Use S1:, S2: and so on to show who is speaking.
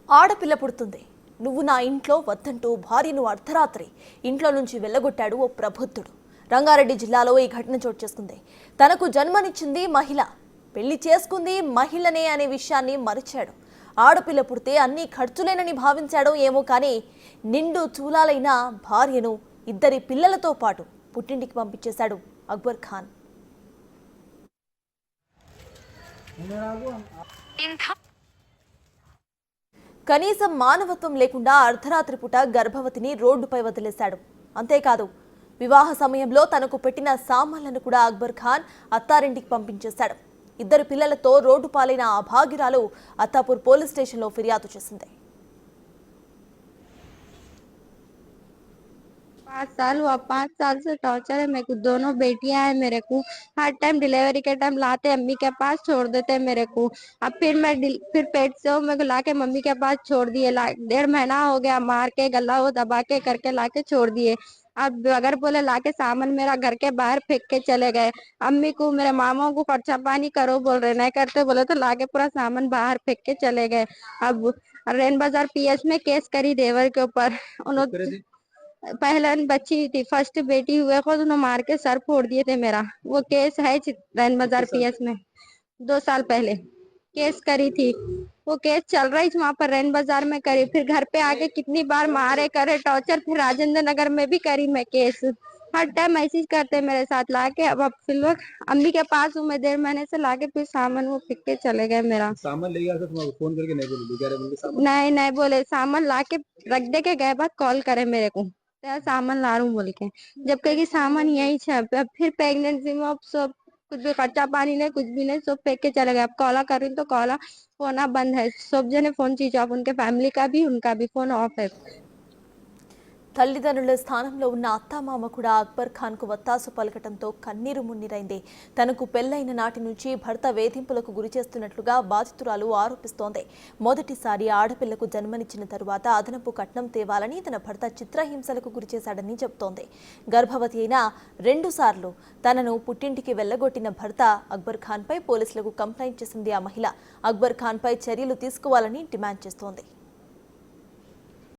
S1: ఆడపిల్ల పుడుతుంది. నువ్వు నా ఇంట్లో వద్దంటూ భార్యను అర్ధరాత్రి ఇంట్లో నుంచి వెళ్ళగొట్టాడు ఓ ప్రబుద్ధుడు. రంగారెడ్డి జిల్లాలో ఈ ఘటన చోటు చేసుకుంది. తనకు జన్మనిచ్చింది మహిళ, పెళ్లి చేసుకుంది మహిళనే అనే విషయాన్ని మరిచాడు. ఆడపిల్ల పుడితే అన్ని ఖర్చులేనని భావించాడో ఏమో కానీ నిండు చూలాలైన భార్యను ఇద్దరి పిల్లలతో పాటు పుట్టింటికి పంపించేశాడు అక్బర్ ఖాన్. కనీసం మానవత్వం లేకుండా అర్ధరాత్రి పూట గర్భవతిని రోడ్డుపై వదిలేశాడు. అంతేకాదు, వివాహ సమయంలో తనకు పెట్టిన సామాన్లను కూడా అక్బర్ ఖాన్ అత్తారింటికి పంపించేశాడు. ఇద్దరు పిల్లలతో రోడ్డు పాలైన ఆ భాగ్యురాలు అత్తాపూర్ పోలీస్ స్టేషన్లో ఫిర్యాదు చేసింది.
S2: 5 साल हुआ, 5 साल से टॉर्चर है मेरे को। दोनों बेटियां हैं मेरे को। हर टाइम डिलीवरी के टाइम लाते अम्मी के पास छोड़ देते मेरे को। अब फिर पेट से हो मेरे को लाके मम्मी के पास छोड़ दिए। 1.5 महीना हो गया, मार के गला वो दबा के करके लाके छोड़ दिए। अब अगर बोले लाके सामान मेरा घर के बाहर फेंक के चले गए। अम्मी को मेरे मामा को खर्चा पानी करो बोल रहे, नहीं करते बोले तो लाके पूरा सामान बाहर फेंक के चले गए। अब रेन बाजार पीएस में केस करी देवर के ऊपर। उन्होंने पहले बच्ची थी, फर्स्ट बेटी हुए को उन्होंने मार के सर फोड़ दिए थे मेरा। वो केस है रैन बाजार पीएस में। 2 साल पहले केस करी थी। वो केस चल रही थी वहाँ पर रैन बाजार में करी। फिर घर पे आके कितनी बार मारे करे टॉर्चर। फिर राजेंद्र नगर में भी करी मैं केस। हर टाइम ऐसे ही करते मेरे साथ लाके। अब फिर लोग अम्मी के पास हूँ मैं 1.5 महीने से, लाके फिर सामान वो फेंक के चले गए मेरा।
S3: सामान ले गया था, फोन करके नहीं बोले?
S2: नहीं बोले, सामान लाके रख दे के गए, बाद कॉल करे मेरे को सामान ला रहा हूँ बोल के। जब कहेगी सामान यही है। अब फिर प्रेगनेंसी में अब सब कुछ भी खर्चा पानी नहीं, कुछ भी नहीं, सब फेंक के चले गए। अब कॉला कर रही तो कॉला फोन बंद है। सब जने फोन स्विच ऑफ, उनके फैमिली का भी उनका भी फोन ऑफ है।
S1: తల్లిదండ్రుల స్థానంలో ఉన్న అత్తామామ కూడా అక్బర్ ఖాన్కు వత్తాసు పలకటంతో కన్నీరు మున్నీరైంది. తనకు పెళ్లైన నాటి నుంచి భర్త వేధింపులకు గురి చేస్తున్నట్లుగా బాధితురాలు ఆరోపిస్తోంది. మొదటిసారి ఆడపిల్లకు జన్మనిచ్చిన తరువాత అదనపు కట్నం తేవాలని తన భర్త చిత్రహింసలకు గురిచేశాడని చెబుతోంది. గర్భవతి అయిన 2 సార్లు తనను పుట్టింటికి వెళ్లగొట్టిన భర్త అక్బర్ ఖాన్పై పోలీసులకు కంప్లైంట్ చేసింది ఆ మహిళ. అక్బర్ ఖాన్పై చర్యలు తీసుకోవాలని డిమాండ్ చేస్తోంది.